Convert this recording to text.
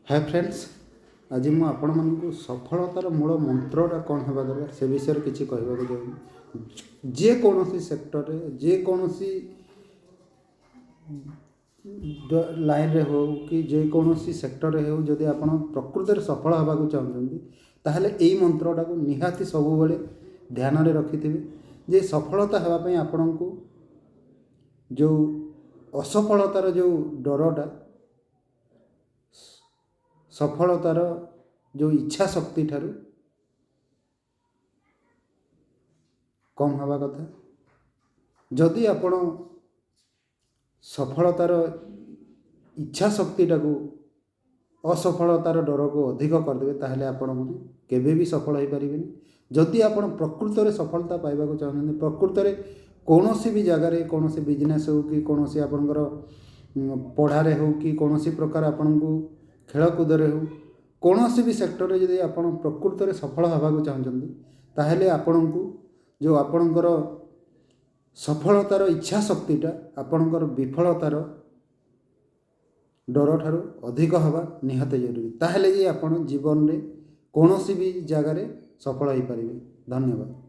Hi friends, आज मु आपण मानक सफलतार मूल मंत्रटा कौन होगा दरकार से विषय किसी कहवाक चाहूँ। जेकोसी सेक्टर जेकोसी लाइन रे हो कि जेकोसी सेक्टर हो, जदि आप प्रकृत सफल होगा चाहते ताहले यही मंत्रटा को निहाती सब बेले ध्यान में रखिथे जे सफलता होगापी आपण को जो असफलतार जो डरटा सफलतार जो इच्छा शक्ति ठारू कम हवा कथा। जदि आपण सफलतार इच्छा शक्तिटा को असफलतार डर को अधिक करदे ताहले आपण माने केबे भी सफल हो पारे। जदि आपण प्रकृत में सफलता पाइबा चाहते प्रकृत में कौन भी जगार कौन बिजनेस हो कि कौन आपणकर पढ़ारे हो कि कौन प्रकार आपण को खेलकूद हो कौन भी सेक्टर में जब आप प्रकृत में सफल होगा चाहते ताहले आपण को जो आपणकर सफलतार इच्छा शक्तिटा आपणकर विफलतार डर ठारू अधिक हवा निहात जरूरी, ताहले जे आपण जीवन में कौन भी जगार सफल हो पारे। धन्यवाद।